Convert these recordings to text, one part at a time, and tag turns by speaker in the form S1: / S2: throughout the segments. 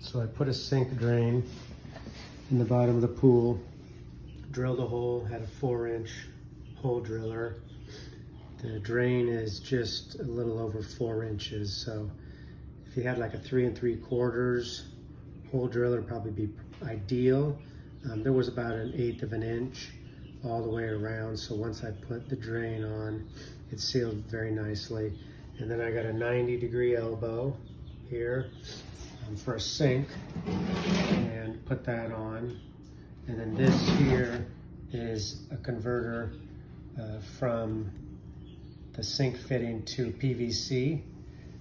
S1: So I put a sink drain in the bottom of the pool, drilled a hole, had a 4-inch hole driller. The drain is just a little over 4 inches. So if you had like a 3 3/4 hole driller, would probably be ideal. There was about 1/8 of an inch all the way around. So once I put the drain on, it sealed very nicely. And then I got a 90-degree elbow here for a sink, and put that on. And then this here is a converter from the sink fitting to PVC.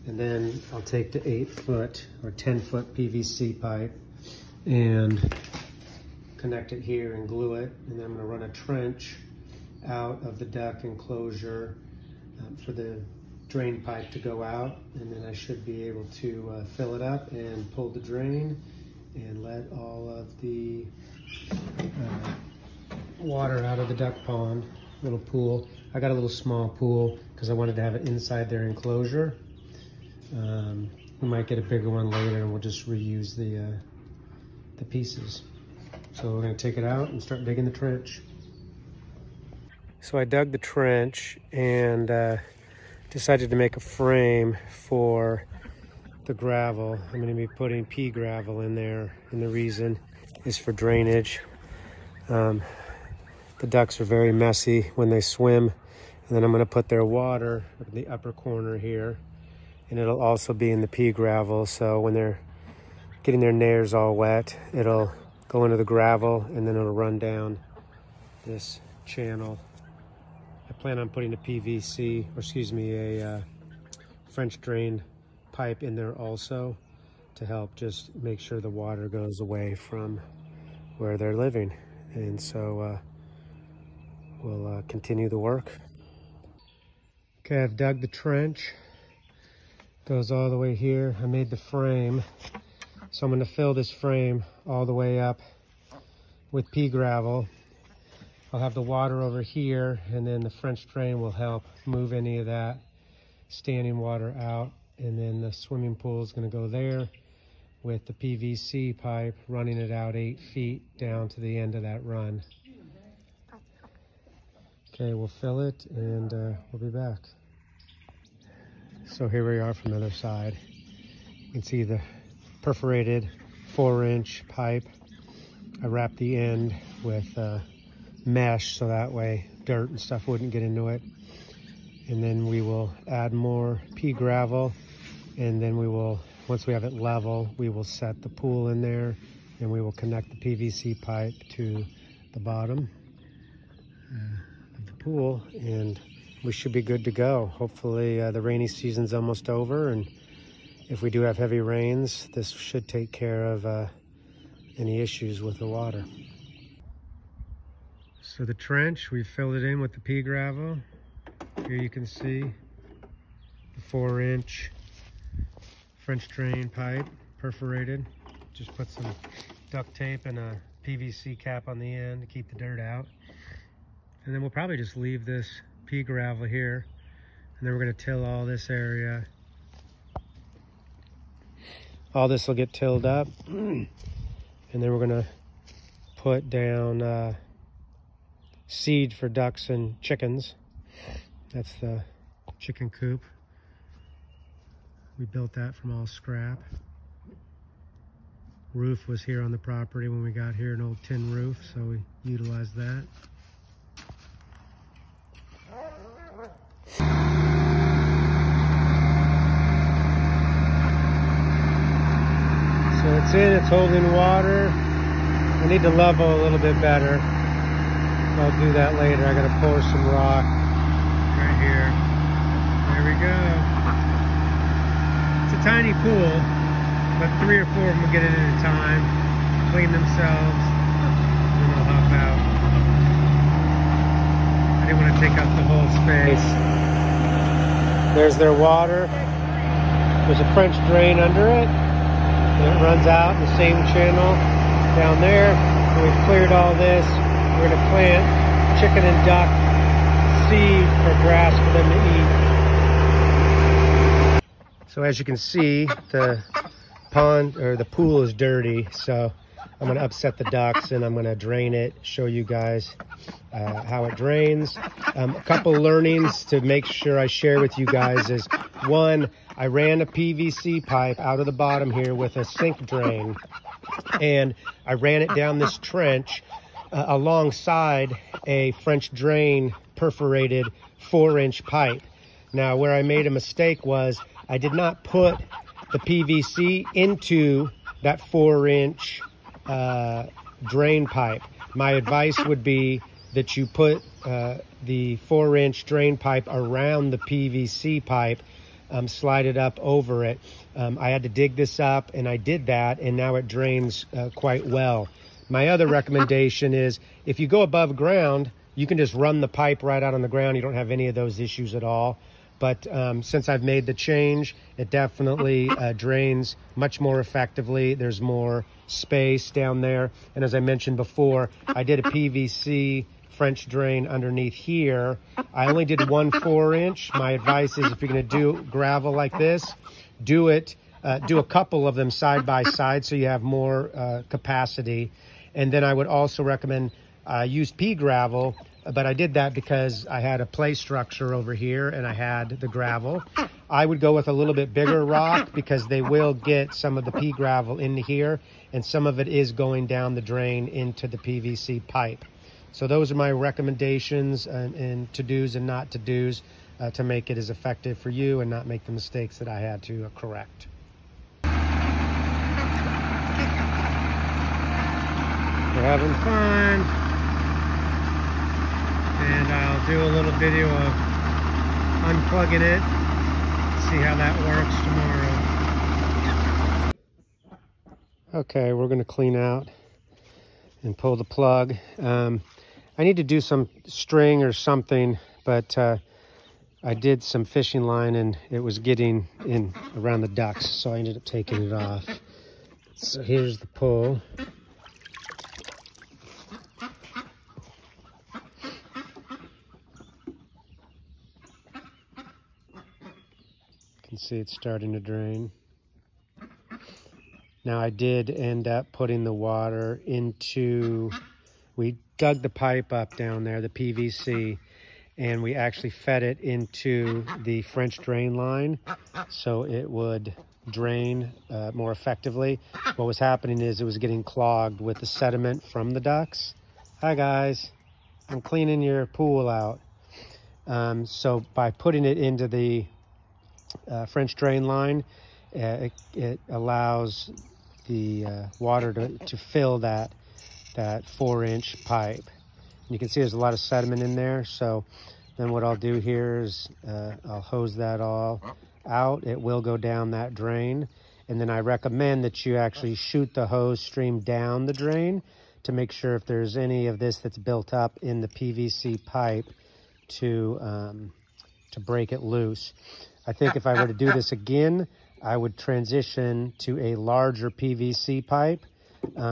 S1: And then I'll take the 8-foot or 10-foot PVC pipe and connect it here and glue it. And then I'm gonna run a trench out of the duct enclosure for the drain pipe to go out. And then I should be able to fill it up and pull the drain and let all of the water out of the duck pond, little pool. I got a little small pool because I wanted to have it inside their enclosure. We might get a bigger one later and we'll just reuse the pieces. So we're gonna take it out and start digging the trench. So I dug the trench and decided to make a frame for the gravel. I'm gonna be putting pea gravel in there, and the reason is for drainage. The ducks are very messy when they swim, and then I'm gonna put their water in the upper corner here, and it'll also be in the pea gravel. So when they're getting their nares all wet, it'll go into the gravel and then it'll run down this channel. I plan on putting a PVC, or excuse me, a French drain pipe in there also to help just make sure the water goes away from where they're living. And so we'll continue the work. Okay, I've dug the trench. Goes all the way here. I made the frame. So I'm going to fill this frame all the way up with pea gravel. I'll have the water over here, and then the French drain will help move any of that standing water out. And then the swimming pool is going to go there with the PVC pipe running it out 8 feet down to the end of that run. Okay, we'll fill it and we'll be back. So here we are from the other side. You can see the perforated 4-inch pipe. I wrapped the end with mesh so that way dirt and stuff wouldn't get into it. And then we will add more pea gravel, and then we will, once we have it level, we will set the pool in there, and we will connect the PVC pipe to the bottom of the pool, and we should be good to go. Hopefully the rainy season's almost over, and if we do have heavy rains, this should take care of any issues with the water. So the trench, we filled it in with the pea gravel. Here you can see the 4-inch French drain pipe perforated. Just put some duct tape and a PVC cap on the end to keep the dirt out. And then we'll probably just leave this pea gravel here, and then we're going to till all this area. All this will get tilled up, and then we're going to put down seed for ducks and chickens. That's the chicken coop. We built that from all scrap. Roof was here on the property when we got here, an old tin roof, so we utilized that. So it's in, it's holding water. I need to level a little bit better. I'll do that later. I gotta pour some rock right here. There we go. It's a tiny pool, but 3 or 4 of them will get in at a time, clean themselves, and then they'll hop out. I didn't want to take up the whole space. There's their water. There's a French drain under it, and it runs out in the same channel down there. And we've cleared all this. We're going to plant chicken and duck seed for grass for them to eat. So as you can see, the pond or the pool is dirty, so I'm gonna upset the ducks and I'm gonna drain it, show you guys how it drains. A couple learnings to make sure I share with you guys is, one, I ran a PVC pipe out of the bottom here with a sink drain, and I ran it down this trench alongside a French drain perforated 4-inch pipe. Now, where I made a mistake was I did not put the PVC into that 4-inch drain pipe. My advice would be that you put the 4-inch drain pipe around the PVC pipe, slide it up over it. I had to dig this up, and I did that, and now it drains quite well. My other recommendation is, if you go above ground, you can just run the pipe right out on the ground. You don't have any of those issues at all. But since I've made the change, it definitely drains much more effectively. There's more space down there. And as I mentioned before, I did a PVC French drain underneath here. I only did 1 4-inch. My advice is, if you're going to do gravel like this, do a couple of them side by side so you have more capacity. And then I would also recommend use Pea Gravel, but I did that because I had a play structure over here and I had the gravel. I would go with a little bit bigger rock because they will get some of the Pea Gravel into here, and some of it is going down the drain into the PVC pipe. So those are my recommendations and to-dos and not to-dos to make it as effective for you and not make the mistakes that I had to correct. We're having fun, and I'll do a little video of unplugging it, see how that works tomorrow. Okay, we're going to clean out and pull the plug. I need to do some string or something, but I did some fishing line and it was getting in around the ducks, so I ended up taking it off. So here's the pull. You can see it's starting to drain. Now, I did end up putting the water into, we dug the pipe up down there, the PVC, and we actually fed it into the French drain line so it would drain more effectively. What was happening is it was getting clogged with the sediment from the ducks. Hi guys, I'm cleaning your pool out. So by putting it into the French drain line, it allows the water to fill that 4-inch pipe. And you can see there's a lot of sediment in there, so then what I'll do here is I'll hose that all out. It will go down that drain, and then I recommend that you actually shoot the hose stream down the drain to make sure if there's any of this that's built up in the PVC pipe to break it loose. I think if I were to do this again, I would transition to a larger PVC pipe,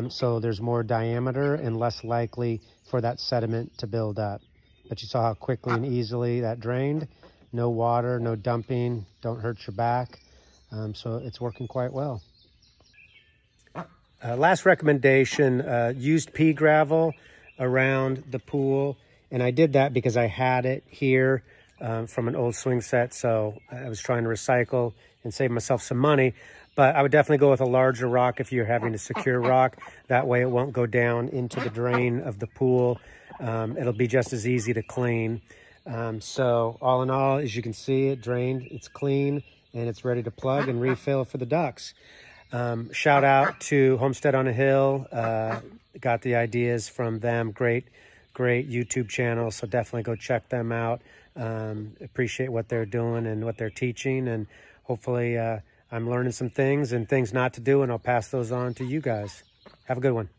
S1: so there's more diameter and less likely for that sediment to build up. But you saw how quickly and easily that drained. No water, no dumping, don't hurt your back. So it's working quite well. Last recommendation, used pea gravel around the pool. And I did that because I had it here from an old swing set. So I was trying to recycle and save myself some money. But I would definitely go with a larger rock if you're having a secure rock. That way it won't go down into the drain of the pool. It'll be just as easy to clean. So all in all, as you can see, it drained, it's clean, and it's ready to plug and refill for the ducks. Shout out to Homestead on a Hill. Got the ideas from them. Great YouTube channel. So definitely go check them out. Appreciate what they're doing and what they're teaching. And hopefully I'm learning some things and things not to do, and I'll pass those on to you guys. Have a good one.